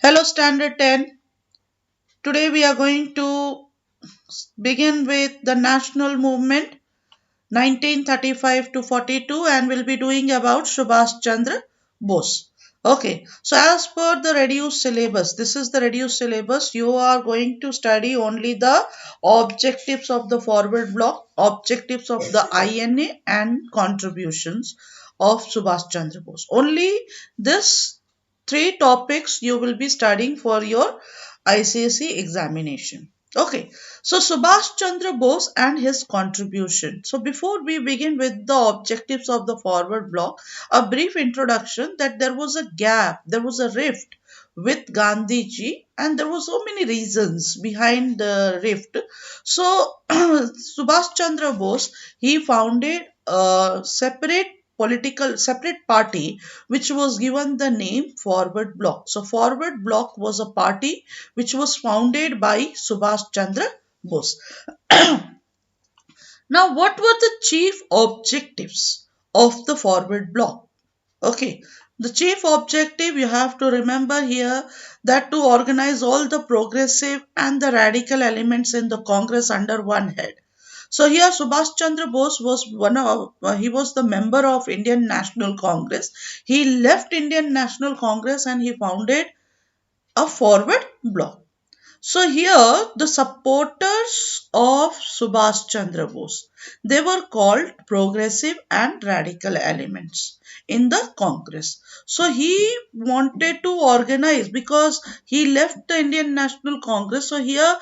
Hello, Standard 10. Today we are going to begin with the national movement 1935 to 42 and we'll be doing about Subhash Chandra Bose. Okay, so as per the reduced syllabus, this is the reduced syllabus. You are going to study only the objectives of the forward block, objectives of the INA, and contributions of Subhash Chandra Bose. Only this three topics you will be studying for your ICSE examination. Okay, so Subhash Chandra Bose and his contribution. So before we begin with the objectives of the forward block, a brief introduction that there was a gap, there was a rift with Gandhiji, and there were so many reasons behind the rift. So Subhash Chandra Bose, he founded a separate party which was given the name Forward Bloc. So Forward Bloc was a party which was founded by Subhash Chandra Bose. Now, what were the chief objectives of the Forward Bloc? Okay, the chief objective you have to remember here that to organize all the progressive and the radical elements in the Congress under one head. So here Subhash Chandra Bose was he was the member of Indian National Congress. He left Indian National Congress and he founded a forward bloc. So here the supporters of Subhash Chandra Bose, they were called progressive and radical elements in the Congress. So he wanted to organize because he left the Indian National Congress. So here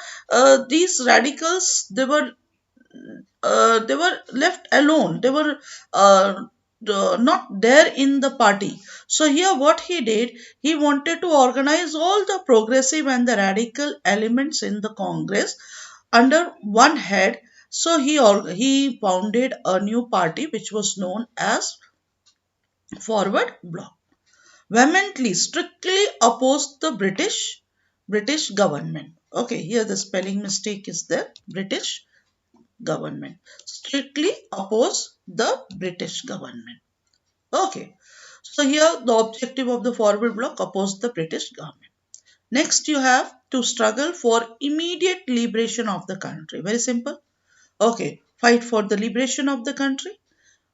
these radicals they were left alone. They were not there in the party. So here what he did, he wanted to organize all the progressive and the radical elements in the Congress under one head. So he founded a new party which was known as Forward Bloc. Vehemently, strictly opposed the British government. Okay, here the spelling mistake is there. British government. Strictly oppose the British government. Okay. So here the objective of the forward bloc oppose the British government. Next you have to struggle for immediate liberation of the country. Very simple. Okay. Fight for the liberation of the country.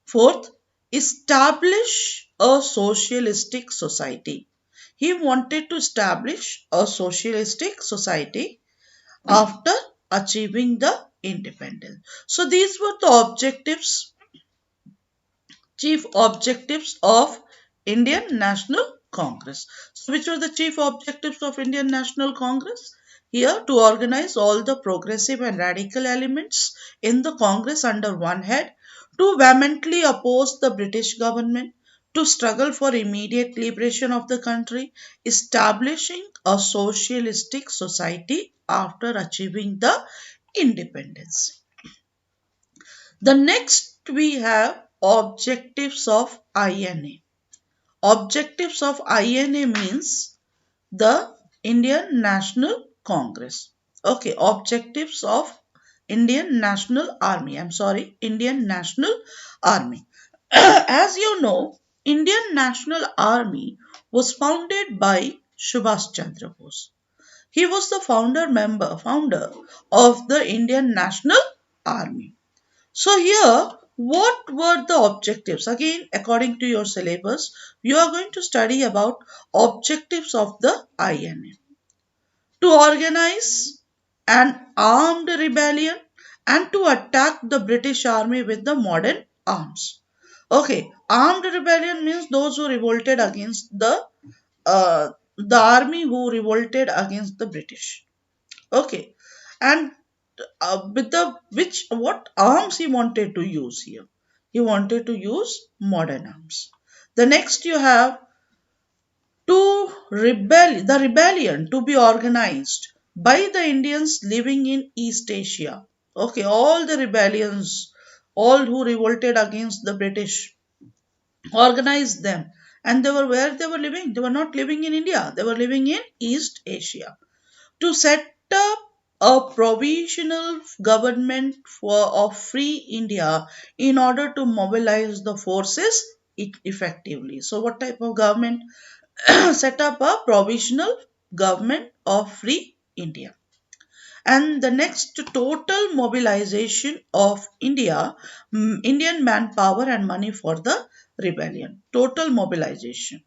Fourth, establish a socialistic society. He wanted to establish a socialistic society after achieving the independence. So these were the chief objectives of Indian National Congress. So which were the chief objectives of Indian National Congress? Here to organize all the progressive and radical elements in the Congress under one head, to vehemently oppose the British government, to struggle for immediate liberation of the country, establishing a socialistic society after achieving the independence. The next we have objectives of INA. Objectives of INA means the Indian National Congress. Okay, objectives of Indian National Army. I'm sorry, Indian National Army. As you know, Indian National Army was founded by Subhash Chandra Bose. He was the founder of the Indian National Army. So here, what were the objectives? Again, according to your syllabus, you are going to study about objectives of the INA. To organize an armed rebellion and to attack the British army with the modern arms. Okay, armed rebellion means those who revolted against the army who revolted against the British. Okay, and with the which what arms he wanted to use here? He wanted to use modern arms. The next you have the rebellion to be organized by the Indians living in East Asia. Okay, all the rebellions, all who revolted against the British, organized them, and they were where they were living. They were not living in India. They were living in East Asia to set up a provisional government of free India in order to mobilize the forces effectively. So what type of government? Set up a provisional Government of Free India. And the next, total mobilization of Indian manpower and money for the rebellion. Total mobilization.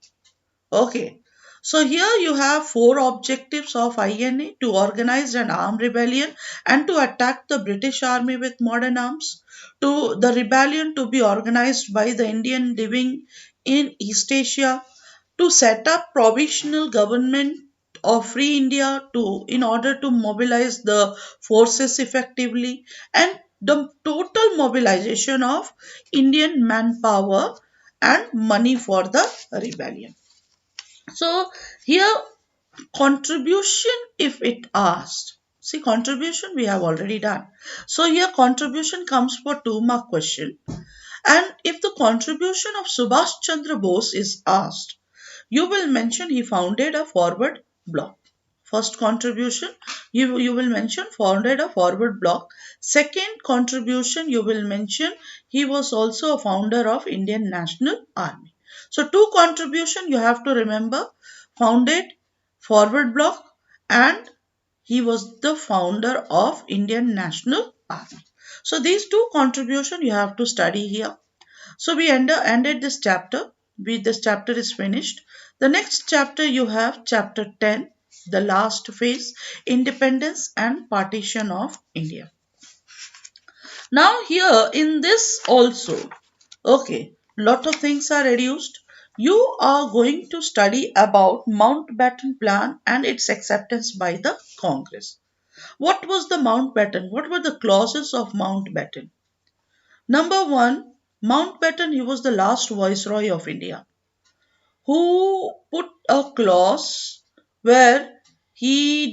Okay. So here you have four objectives of INA: to organize an armed rebellion and to attack the British army with modern arms, to the rebellion to be organized by the Indian living in East Asia, to set up provisional government of Free India to in order to mobilize the forces effectively, and the total mobilization of Indian manpower and money for the rebellion. So here, contribution, if it asked, see, contribution we have already done. So here contribution comes for 2 mark question, and if the contribution of Subhash Chandra Bose is asked, you will mention he founded a forward bloc. First contribution, you will mention founded a forward bloc. Second contribution, you will mention he was also a founder of Indian National Army. So two contribution you have to remember: founded forward bloc, and he was the founder of Indian National Army. So these two contribution you have to study here. So we ended this chapter. This chapter is finished. The next chapter you have chapter 10, the last phase, independence and partition of India. Now here in this also, okay, lot of things are reduced. You are going to study about Mountbatten Plan and its acceptance by the Congress. What was the Mountbatten? What were the clauses of Mountbatten? Number one, Mountbatten, he was the last viceroy of India, who put a clause where he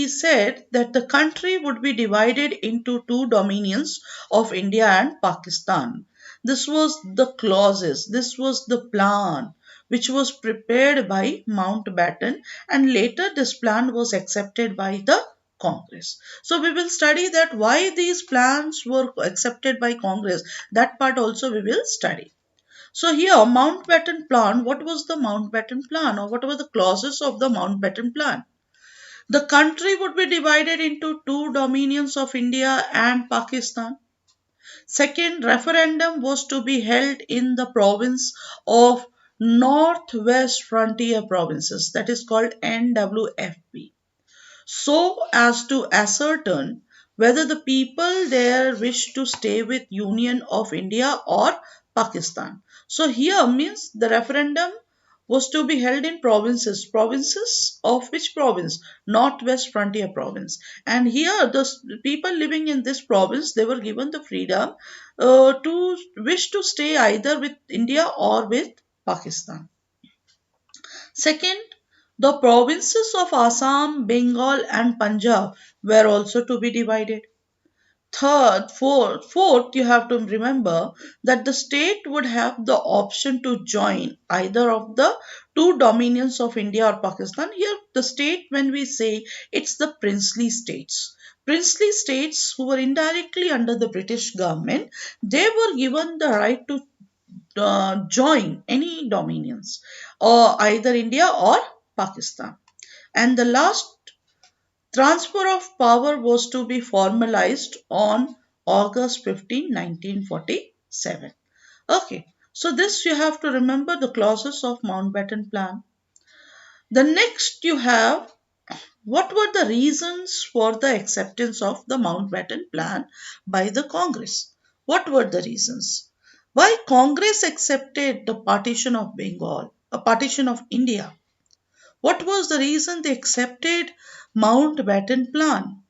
said that the country would be divided into two dominions of India and Pakistan. This was the clauses, this was the plan which was prepared by Mountbatten, and later this plan was accepted by the Congress. So we will study that why these plans were accepted by Congress. That part also we will study. So here, Mountbatten Plan, what was the Mountbatten Plan, or what were the clauses of the Mountbatten Plan? The country would be divided into two dominions of India and Pakistan. Second, referendum was to be held in the province of Northwest Frontier Provinces, that is called NWFP, so as to ascertain whether the people there wish to stay with Union of India or Pakistan. So here means the referendum was to be held in provinces. Provinces of which province? Northwest Frontier Province. And here the people living in this province, they were given the freedom to wish to stay either with India or with Pakistan. Second, the provinces of Assam, Bengal, and Punjab were also to be divided. Fourth, you have to remember that the state would have the option to join either of the two dominions of India or Pakistan. Here, the state, when we say, it's the princely states. Princely states who were indirectly under the British government, they were given the right to join any dominions, or either India or Pakistan. And the last, transfer of power was to be formalized on August 15, 1947. Okay, so this you have to remember the clauses of Mountbatten Plan. The next you have, what were the reasons for the acceptance of the Mountbatten Plan by the Congress? What were the reasons? Why Congress accepted the partition of Bengal, a partition of India? What was the reason they accepted Mountbatten Plan?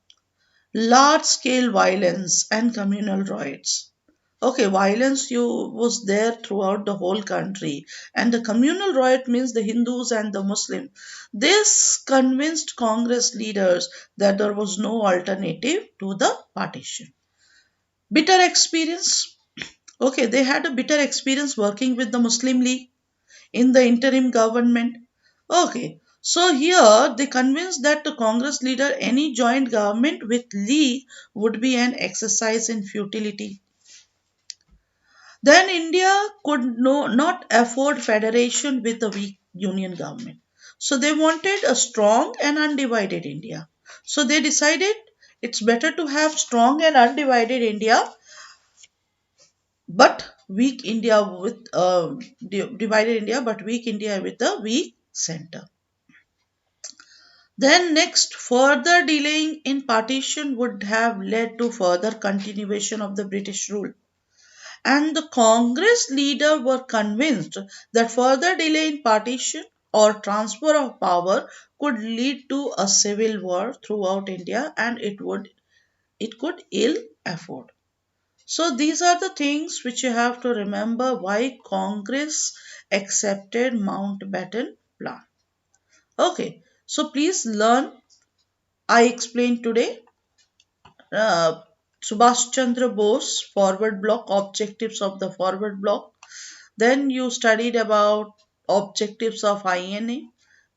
Large scale violence and communal riots. Okay, violence was there throughout the whole country, and the communal riot means the Hindus and the Muslims. This convinced Congress leaders that there was no alternative to the partition. Bitter experience. Okay, they had a bitter experience working with the Muslim League in the interim government. Okay, so here they convinced that the Congress leader any joint government with League would be an exercise in futility. Then India could not afford federation with a weak union government. So they wanted a strong and undivided India. So they decided it's better to have strong and undivided India, but weak India with divided India, but weak India with a weak center. Then next, further delaying in partition would have led to further continuation of the British rule. And the Congress leader were convinced that further delay in partition or transfer of power could lead to a civil war throughout India, and it could ill afford. So these are the things which you have to remember why Congress accepted Mountbatten plan. Okay, so please learn. I explained today uh, Subhash Chandra Bose forward block, objectives of the forward block. Then you studied about objectives of INA.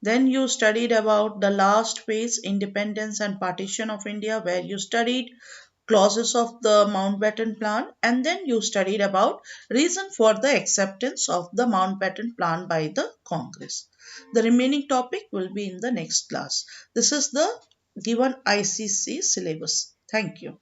Then you studied about the last phase, independence and partition of India, where you studied clauses of the Mountbatten Plan, and then you studied about reason for the acceptance of the Mountbatten Plan by the Congress. The remaining topic will be in the next class. This is the given ICC syllabus. Thank you.